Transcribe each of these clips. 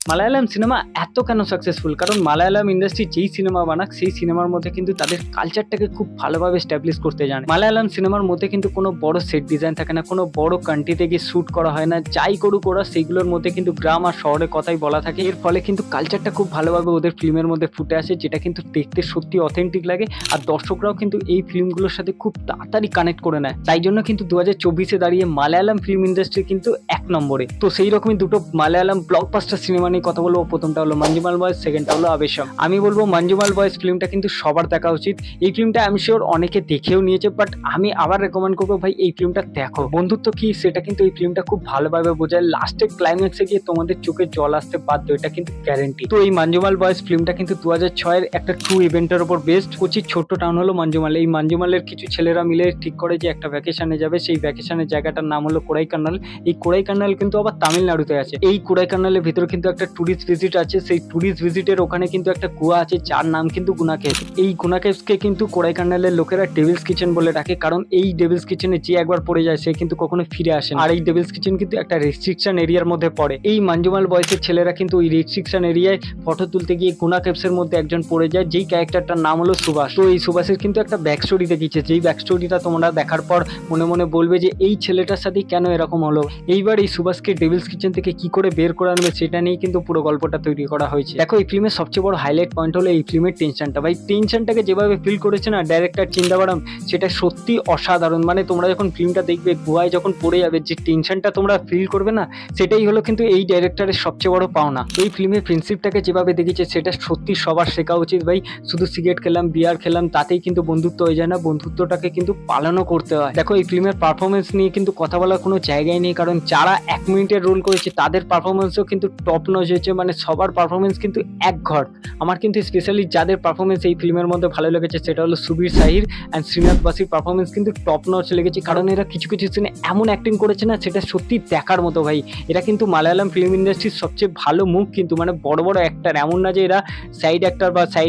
Malayalam cinema এত কেন successful? কারণ মালায়ালাম ইন্ডাস্ট্রি যেই সিনেমা বানাক সেই সিনেমার মধ্যে কিন্তু তাদের কালচারটাকে খুব ভালোভাবে এস্টাবলিশ করতে জানে। মালায়ালাম সিনেমার মধ্যে কিন্তু কোনো বড় সেট ডিজাইন থাকে না, কোনো বড় কান্ট্রিতে গিয়ে শ্যুট করা হয় না, যাই করুক ওরা সেইগুলোর মধ্যে কিন্তু গ্রাম আর শহরের কথাই বলা থাকে। এর ফলে কিন্তু কালচারটা খুব ভালোভাবে ওদের ফিল্মের মধ্যে ফুটে আসে, যেটা কিন্তু দেখতে সত্যি অথেন্টিক লাগে। আর দর্শকরাও কিন্তু এই ফিল্মগুলোর সাথে খুব তাড়াতাড়ি কানেক্ট করে নেয়। তাই জন্য কিন্তু 2024-এ দাঁড়িয়ে মালায়ালাম ফিল্ম ইন্ডাস্ট্রি কিন্তু 1 নম্বরে। তো সেই রকমই দুটো মালায়ালাম ব্লকবাস্টার সিনেমা নিয়ে কথা বলবো। প্রথমটা হলো মঞ্জুমাল বয়েজ, সেকেন্ডটা হলো আবেশম। আমি বলবো মঞ্জুমাল বয়েজ ফিল্মটা কিন্তু সবার দেখা উচিত। এই ফিল্মটা আমি শিওর অনেকে দেখেও নিয়েছে, বাট আমি আবার রেকমেন্ড করবো ভাই এই ফিল্মটা দেখো। বন্ধুত্ব কি সেটা কিন্তু এই ফিল্মটা খুব ভালোভাবে বোঝায়। লাস্টে ক্লাইম্যাক্সে গিয়ে তোমাদের চোখে জল আসতে বাধ্য, এটা কিন্তু গ্যারেন্টি। তো এই মঞ্জুমাল বয়েজ ফিল্মটা কিন্তু 2006-এর একটা ট্রু ইভেন্টের উপর বেস্ড। কোচির ছোট্ট টাউন হলো মঞ্জুমাল। এই মঞ্জুমালের কিছু ছেলেরা মিলে ঠিক করে যে একটা ভ্যাকেশনে যাবে। সেই ভ্যাকেশনের জায়গাটার নাম হলো কোড়াইকানাল। এই কোড়াইকানাল কিন্তু আবার তামিলনাড়ুতে আছে। এই কোড়াইকানালের ভিতরে কিন্তু একটা টুরিস্ট ভিজিট আছে। সেই টুরিস্ট ভিজিটের ওখানে কিন্তু একটা কুয়া আছে, যার নাম কিন্তু গুনা কেভস। এই গুনা কেভসকে কিন্তু কোড়াইকানালের লোকেরা ডেভিলস কিচেন বলে ডাকে, কারণ এই ডেভিলস কিচেনে যে একবার পড়ে যায় সে কিন্তু কখনো ফিরে আসে না। আর এই ডেভিলস কিচেন কিন্তু একটা রেস্ট্রিকশন এরিয়ার মধ্যে পড়ে। এই মঞ্জুমাল বয়েসের ছেলেরা কিন্তু ওই রেস্ট্রিকশন এরিয়ায় ফটো তুলতে গিয়ে গুনা কেভসের মধ্যে একজন পড়ে যায়, যেই ক্যারেক্টারটার নাম হলো সুভাষ। তো এই সুভাষের কিন্তু একটা ব্যাক স্টোরি দেখিয়েছে, যেই ব্যাক স্টোরিটা তোমরা দেখার পর মনে মনে বলবে যে এই ছেলেটার সাথে কেন এরকম হলো। এইবার এই সুভাষকে ডেভিলস কিচেন থেকে কি করে বের করে আনবে সেটা নিয়ে কিন্তু পুরো গল্পটা তৈরি করা হয়েছে। দেখো এই ফিল্মের সবচেয়ে বড় হাইলাইট পয়েন্ট হলো এই ফিল্মের টেনশনটা। ভাই টেনশনটাকে যেভাবে ফিল করেছে না ডাইরেক্টর চিন্তাবারাম, সেটা সত্যি অসাধারণ। মানে তোমরা যখন ফিল্মটা দেখবে, গুহায় যখন পড়ে যাবে, যে টেনশনটা তোমরা ফিল করবে না, সেটাই হলো কিন্তু এই ডাইরেক্টরের সবচেয়ে বড় পাওনা। এই ফিল্মের প্রিন্সিপটাকে যেভাবে দেখেছে সেটা সত্যি সবার শেখা উচিত ভাই। শুধু সিগারেট খেলাম, বিয়ার খেলাম, তাতেই কিন্তু বন্ধুত্ব হয়ে যায় না। বন্ধুত্বটাকে কিন্তু পালনও করতে হয়। দেখো এই ফিল্মের পারফরমেন্স নিয়ে কিন্তু কথা বলার কোনো জায়গায় নেই, কারণ যারা 1 মিনিটের রোল করেছে তাদের পারফরমেন্সও কিন্তু টপ নচ হয়েছে। মানে সবার পারফরমেন্স কিন্তু এক ঘর। আমার কিন্তু স্পেশালি যাদের পারফরমেন্স এই ফিল্মের মধ্যে ভালো লেগেছে সেটা হলো Subir Sahir and Srinath Basir performance কিন্তু টপ নচ লেগেছে, কারণ এরা কিছু কিছু সিনে এমন অ্যাক্টিং করেছে না, সেটা সত্যি দেখার মতো ভাই। এরা কিন্তু মালায়ালাম ফিল্ম ইন্ডাস্ট্রির সবচেয়ে ভালো মুখ, কিন্তু মানে বড় বড় অ্যাক্টার, এমন না যে এরা সাইড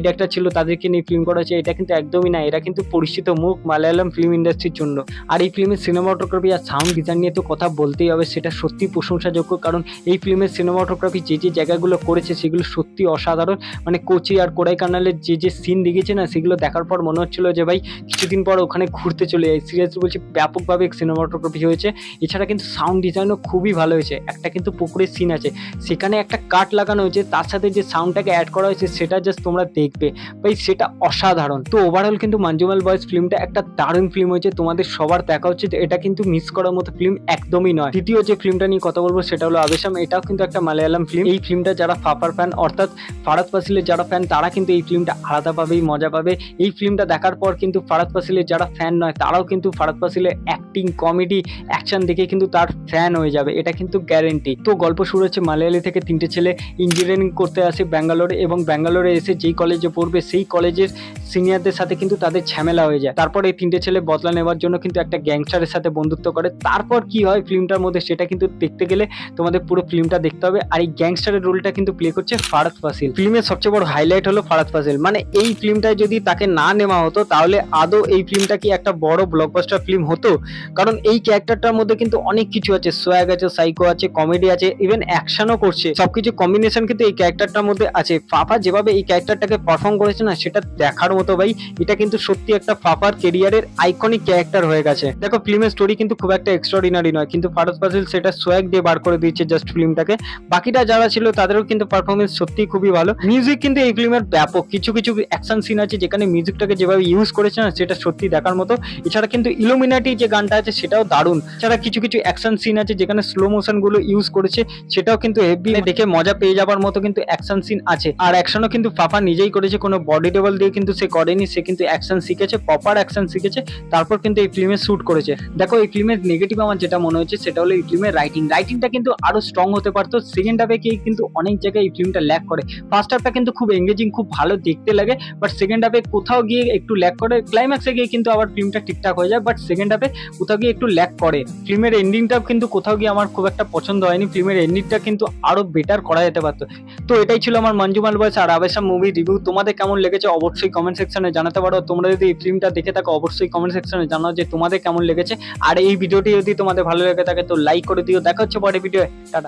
অ্যাক্টার ছিল তাদেরকে নিয়ে ফিল্ম করা হয়েছে, এটা কিন্তু একদমই না। এরা কিন্তু পরিচিত মুখ মালায়ালাম ফিল্ম ইন্ডাস্ট্রির জন্য। আর এই ফিল্মের সিনেমাটোগ্রাফি আর সাউন্ড ডিজাইন নিয়ে তো কথা বলতেই হবে, সেটা সত্যি প্রশংসাযোগ্য। কারণ এই ফিল্মের সিনেমাটোগ্রাফি যে যে জায়গাগুলো করেছে সেগুলো সত্যি অসাধারণ। মানে কোচি আর কোড়াইকানালের যে যে সিন দেখেছে না, সেগুলো দেখার পর মনে হচ্ছিল যে ভাই কিছুদিন পর ওখানে ঘুরতে চলে যাই। সিরিয়াসলি বলছি, ব্যাপকভাবে সিনেমাটোগ্রাফি হয়েছে। এছাড়া কিন্তু সাউন্ড ডিজাইনও খুবই ভালো হয়েছে। একটা কিন্তু পুকুরের সিন আছে, সেখানে একটা কাট লাগানো হয়েছে, তার সাথে যে সাউন্ডটাকে অ্যাড করা হয়েছে সেটা জাস্ট তোমরা দেখবে ভাই, সেটা অসাধারণ। তো ওভারঅল কিন্তু মঞ্জুমাল বয়েজ ফিল্মটা একটা দারুণ ফিল্ম হয়েছে, তোমাদের সবার দেখা উচিত। এটা কিন্তু মিস করার মতো ফিল্ম একদমই নয়। দ্বিতীয় যে ফিল্মটা নিয়ে কথা বলবো সেটা হলো আবেশম। এটাও কিন্তু একটা মালায়ালাম ফিল্ম। এই ফিল্মটা যারা ফাফার ফ্যান অর্থাৎ ফারাদ ফাসিলের যারা ফ্যান, তারা কিন্তু এই ফিল্মটা আলাদাভাবেই মজা পাবে। এই ফিল্মটা দেখার পর কিন্তু ফারাদ ফাসিলের যারা ফ্যান নয়, তারাও কিন্তু ফারাদ ফাসিলের অ্যাক্টিং, কমেডি, অ্যাকশন দেখে কিন্তু তার ফ্যান হয়ে যাবে, এটা কিন্তু গ্যারেন্টি। তো গল্প শুরু হচ্ছে মালায়ালি থেকে 3টে ছেলে ইঞ্জিনিয়ারিং করতে আসে ব্যাঙ্গালোরে, এবং ব্যাঙ্গালোরে এসে যেই কলেজে পড়বে সেই কলেজের সিনিয়রদের সাথে কিন্তু তাদের ঝামেলা হয়ে যায়। তারপর এই 3টে ছেলে বদলা নেওয়ার জন্য কিন্তু একটা গ্যাংস্টারের সাথে বন্ধুত্ব করে। তারপর কি হয় ফিল্মটার মধ্যে সেটা কিন্তু দেখতে গেলে তোমাদের পুরো ফিল্মটা দেখতে হবে। আর এই গ্যাংস্টারের রোলটা কিন্তু প্লে করছে ফারাদ ফাসিল। ফিল্মের সবচেয়ে বড় হাইলাইট হলো ফারাদ ফাসিল। মানে এই ফিল্মটায় যদি তাকে না নেওয়া হতো তাহলে আদৌ এই ফিল্মটা কি একটা বড় ব্লকবাস্টার ফিল্ম হতো? কারণ এই ক্যারেক্টারটার মধ্যে কিন্তু অনেক কিছু আছে, সোয়াগ আছে, সাইকো আছে, কমেডি আছে, ইভেন অ্যাকশনও করছে। সবকিছু কম্বিনেশন কিন্তু এই ক্যারেক্টারটার মধ্যে আছে। ফাফা যেভাবে এই ক্যারেক্টারটাকে পারফর্ম করেছে না, সেটা দেখার মতো ভাই। এটা কিন্তু সত্যি একটা ফাফার কেরিয়ারের আইকনিক ক্যারেক্টার হয়ে গেছে। দেখো ফিল্মের স্টোরি কিন্তু খুব একটা এক্সট্রাঅর্ডিনারি নয়, কিন্তু ফারাদ ফাসিল সেটা সোয়াগ দিয়ে বার করে দিয়েছে জাস্ট ফিল্মটাকে। বাকিটা যারা ছিল তাদেরও কিন্তু পারফরমেন্স সত্যি খুবই ভালো। মিউজিক কিন্তু এই ফিল্মের ব্যাপক। কিছু কিছু অ্যাকশন সিন আছে যেখানে মিউজিকটাকে যেভাবে ইউজ করেছে না, সেটা সত্যি দেখার মতো। এছাড়া কিন্তু ইলুমিনাটি যে গানটা আছে সেটাও দারুণ। এছাড়া কিছু কিছু অ্যাকশন সিন আছে যেখানে স্লো মোশন গুলো ইউজ করেছে, সেটাও কিন্তু হেভি, দেখে মজা পেয়ে যাবার মতো কিন্তু অ্যাকশন সিন আছে। আর অ্যাকশনও কিন্তু ফাফা নিজেই করেছে, কোনো বডি ডবল দিয়ে কিন্তু সে করেনি। সে কিন্তু অ্যাকশন শিখেছে, প্রপার অ্যাকশন শিখেছে, তারপর কিন্তু এই ফিল্মে শুট করেছে। দেখো এই ফিল্মের নেগেটিভ আমার যেটা মনে হচ্ছে সেটা হলো এই ফিল্মের রাইটিংটা কিন্তু আরো স্ট্রং হতে পারতো। সেকেন্ড হাফে গিয়ে কিন্তু অনেক জায়গায় এই ফিল্মটা ল্যাক করে। ফার্স্ট হাফটা কিন্তু খুব এঙ্গেজিং, খুব ভালো দেখতে লাগে, বাট সেকেন্ড হাফে কোথাও গিয়ে একটু ল্যাক করে। ক্লাইম্যাক্সে গিয়ে কিন্তু আবার ফিল্মটা ঠিকঠাক হয়ে যায়, বাট সেকেন্ড হাফে কোথাও গিয়ে একটু ল্যাক করে। ফিল্মের এন্ডিংটাও কিন্তু কোথাও গিয়ে আমার খুব একটা পছন্দ হয়নি। ফিল্মের এন্ডিংটা কিন্তু আরো বেটার করা যেতে পারতো। তো এটাই ছিল আমার মঞ্জুমাল বয়েজ আর আবেশম মুভি রিভিউ। তোমাদের কেমন লেগেছে অবশ্যই কমেন্ট সেকশনে জানাতে পারো। তোমরা যদি এই ফিল্মটা দেখে থাকো অবশ্যই কমেন্ট সেকশনে জানাও যে তোমাদের কেমন লেগেছে। আর এই ভিডিওটি যদি তোমাদের ভালো লেগে থাকে তো লাইক করে দিও। দেখা হচ্ছে পরের ভিডিও। টাটা।